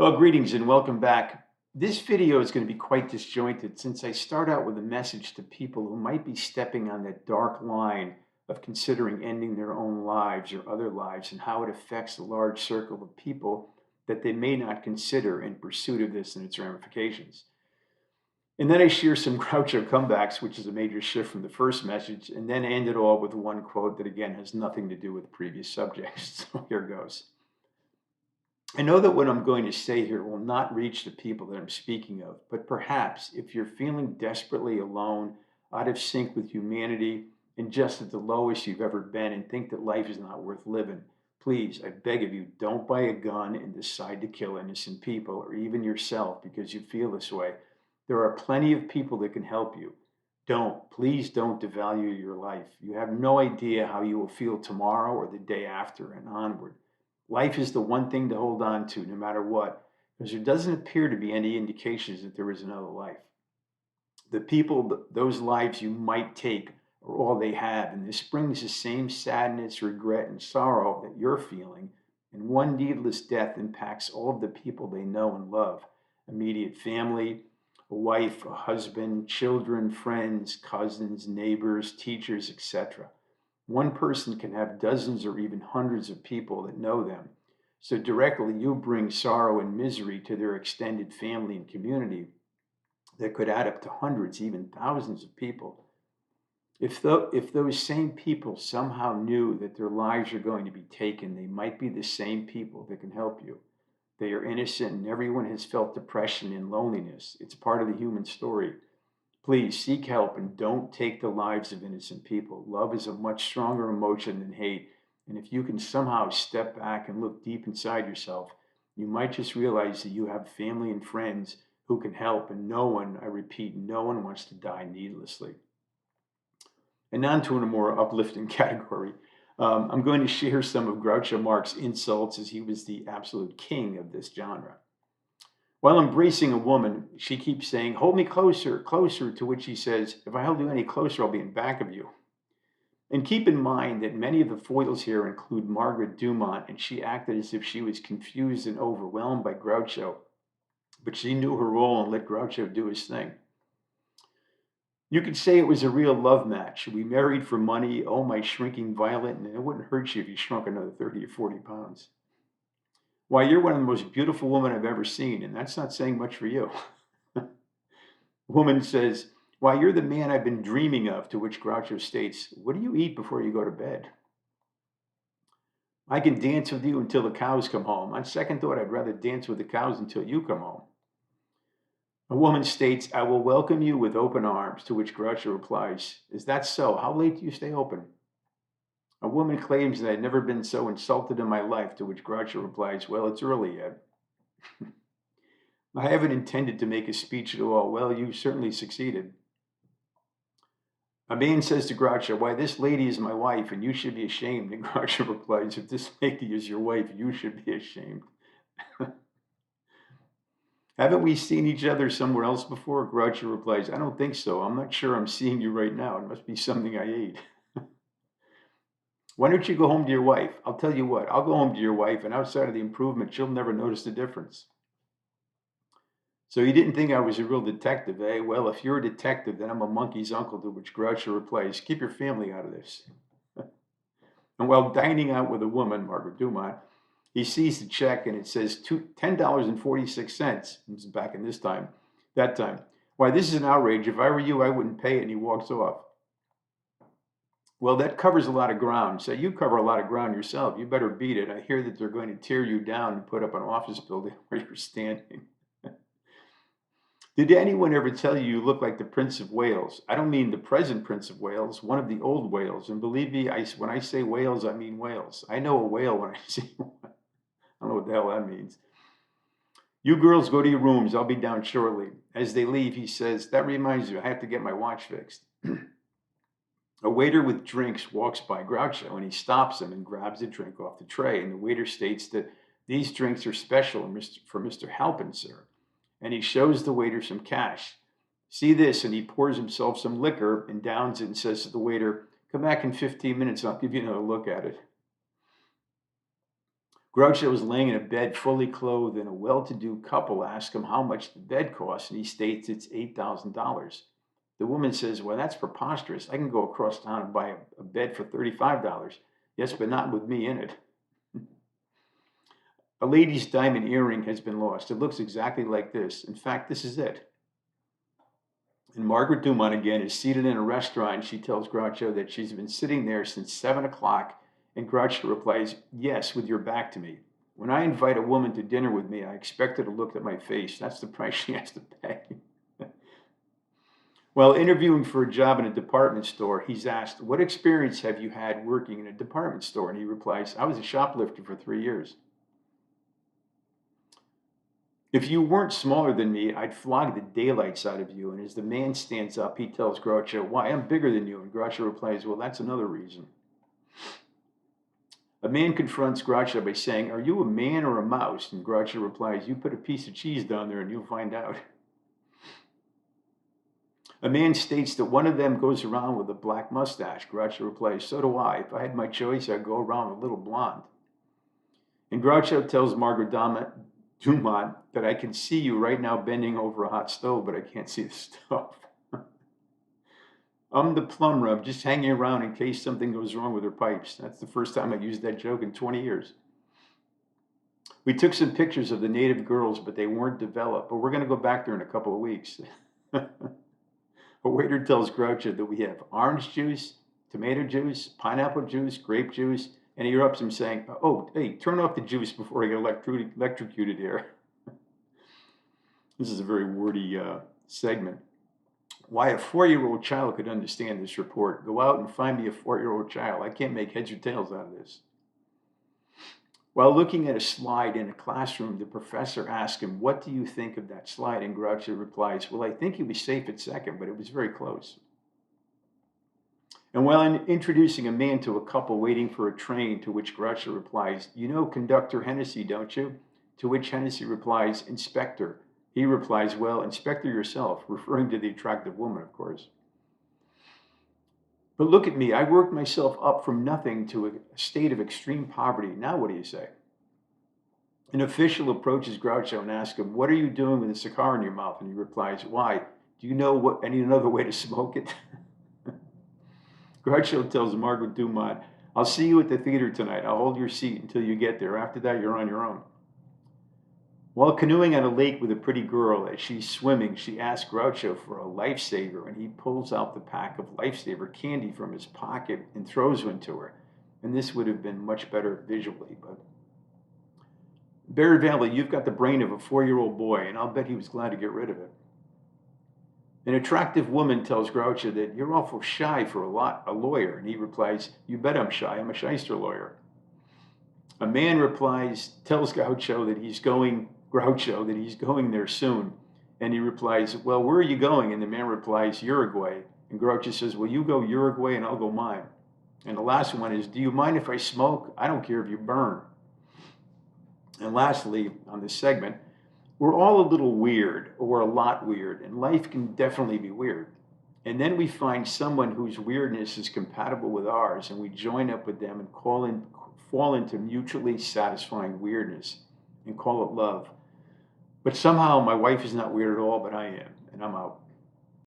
Well, greetings and welcome back. This video is going to be quite disjointed since I start out with a message to people who might be stepping on that dark line of considering ending their own lives or other lives and how it affects a large circle of people that they may not consider in pursuit of this and its ramifications. And then I share some Groucho comebacks, which is a major shift from the first message, and then end it all with one quote that again has nothing to do with previous subjects. So here goes. I know that what I'm going to say here will not reach the people that I'm speaking of, but perhaps if you're feeling desperately alone, out of sync with humanity, and just at the lowest you've ever been and think that life is not worth living, please, I beg of you, don't buy a gun and decide to kill innocent people or even yourself because you feel this way. There are plenty of people that can help you. Please don't devalue your life. You have no idea how you will feel tomorrow or the day after and onward. Life is the one thing to hold on to no matter what, because there doesn't appear to be any indications that there is another life. The people, those lives you might take are all they have, and this brings the same sadness, regret, and sorrow that you're feeling, and one needless death impacts all of the people they know and love, immediate family, a wife, a husband, children, friends, cousins, neighbors, teachers, etc. One person can have dozens or even hundreds of people that know them. So directly you bring sorrow and misery to their extended family and community that could add up to hundreds, even thousands of people. If those same people somehow knew that their lives are going to be taken, they might be the same people that can help you. They are innocent and everyone has felt depression and loneliness. It's part of the human story. Please seek help and don't take the lives of innocent people. Love is a much stronger emotion than hate. And if you can somehow step back and look deep inside yourself, you might just realize that you have family and friends who can help. And no one, I repeat, no one wants to die needlessly. And on to a more uplifting category. I'm going to share some of Groucho Marx's insults as he was the absolute king of this genre. While embracing a woman, she keeps saying, "Hold me closer, closer," to which he says, "If I hold you any closer, I'll be in back of you." And keep in mind that many of the foils here include Margaret Dumont, and she acted as if she was confused and overwhelmed by Groucho, but she knew her role and let Groucho do his thing. You could say it was a real love match. We married for money, oh, my shrinking violet, and it wouldn't hurt you if you shrunk another 30 or 40 pounds. Why, you're one of the most beautiful women I've ever seen, and that's not saying much for you. Woman says, "Why, you're the man I've been dreaming of," to which Groucho states, "What do you eat before you go to bed?" "I can dance with you until the cows come home. On second thought, I'd rather dance with the cows until you come home." A woman states, "I will welcome you with open arms," to which Groucho replies, "Is that so? How late do you stay open?" A woman claims that I've never been so insulted in my life, to which Groucho replies, "Well, it's early yet." "I haven't intended to make a speech at all." "Well, you certainly succeeded." A man says to Groucho, "Why, this lady is my wife and you should be ashamed." And Groucho replies, "If this lady is your wife, you should be ashamed." "Haven't we seen each other somewhere else before?" Groucho replies, "I don't think so. I'm not sure I'm seeing you right now. It must be something I ate." "Why don't you go home to your wife?" "I'll tell you what, I'll go home to your wife, and outside of the improvement, she'll never notice the difference." "So you didn't think I was a real detective, eh? Well, if you're a detective, then I'm a monkey's uncle," to which Groucho replies, "Keep your family out of this." And while dining out with a woman, Margaret Dumont, he sees the check and it says $10.46. This is back in that time. "Why, this is an outrage. If I were you, I wouldn't pay it," and he walks off. "Well, that covers a lot of ground. So you cover a lot of ground yourself. You better beat it. I hear that they're going to tear you down and put up an office building where you're standing." "Did anyone ever tell you you look like the Prince of Wales? I don't mean the present Prince of Wales, one of the old Wales. And believe me, when I say Wales, I mean Wales. I know a whale when I see one. I don't know what the hell that means." "You girls go to your rooms. I'll be down shortly." As they leave, he says, "That reminds me, I have to get my watch fixed." A waiter with drinks walks by Groucho and he stops him and grabs a drink off the tray. And the waiter states that these drinks are special for Mr. Halpin, sir. And he shows the waiter some cash. "See this," and he pours himself some liquor and downs it and says to the waiter, "Come back in 15 minutes and I'll give you another look at it." Groucho is laying in a bed fully clothed, and a well-to-do couple asks him how much the bed costs, and he states it's $8,000. The woman says, well, that's preposterous. I can go across town and buy a bed for $35. Yes, but not with me in it. A lady's diamond earring has been lost. It looks exactly like this. In fact, this is it. And Margaret Dumont again is seated in a restaurant. She tells Groucho that she's been sitting there since 7 o'clock. And Groucho replies, yes, with your back to me. When I invite a woman to dinner with me, I expect her to look at my face. That's the price she has to pay. While interviewing for a job in a department store, he's asked, what experience have you had working in a department store? And he replies, I was a shoplifter for 3 years. If you weren't smaller than me, I'd flog the daylights out of you. And as the man stands up, he tells Groucho, why, I'm bigger than you. And Groucho replies, well, that's another reason. A man confronts Groucho by saying, are you a man or a mouse? And Groucho replies, you put a piece of cheese down there and you'll find out. A man states that one of them goes around with a black mustache. Groucho replies, so do I. If I had my choice, I'd go around with a little blonde. And Groucho tells Margaret Dumont that I can see you right now bending over a hot stove, but I can't see the stove. I'm the plumber. I'm just hanging around in case something goes wrong with her pipes. That's the first time I've used that joke in 20 years. We took some pictures of the native girls, but they weren't developed. But we're going to go back there in a couple of weeks. A waiter tells Groucho that we have orange juice, tomato juice, pineapple juice, grape juice, and he interrupts him saying, oh, hey, turn off the juice before I get electrocuted here. This is a very wordy segment. Why a 4-year-old child could understand this report. Go out and find me a 4-year-old child. I can't make heads or tails out of this. While looking at a slide in a classroom, the professor asked him, what do you think of that slide? And Groucho replies, well, I think he was safe at second, but it was very close. And while introducing a man to a couple waiting for a train, to which Groucho replies, you know Conductor Hennessy, don't you? To which Hennessy replies, Inspector. He replies, well, inspector yourself, referring to the attractive woman, of course. But look at me. I worked myself up from nothing to a state of extreme poverty. Now what do you say? An official approaches Groucho and asks him, what are you doing with a cigar in your mouth? And he replies, why? Do you know any another way to smoke it? Groucho tells Margaret Dumont, I'll see you at the theater tonight. I'll hold your seat until you get there. After that, you're on your own. While canoeing on a lake with a pretty girl, as she's swimming, she asks Groucho for a lifesaver, and he pulls out the pack of lifesaver candy from his pocket and throws one to her. And this would have been much better visually, but Bear Valley, you've got the brain of a 4-year-old boy, and I'll bet he was glad to get rid of it. An attractive woman tells Groucho that you're awful shy for a lawyer, and he replies, you bet I'm shy. I'm a shyster lawyer. A man tells Groucho that he's going there soon. And he replies, well, where are you going? And the man replies, Uruguay. And Groucho says, well, you go Uruguay and I'll go mine. And the last one is, do you mind if I smoke? I don't care if you burn. And lastly, on this segment, we're all a little weird, or a lot weird, and life can definitely be weird. And then we find someone whose weirdness is compatible with ours, and we join up with them and fall into mutually satisfying weirdness and call it love. But somehow my wife is not weird at all, but I am, and I'm out.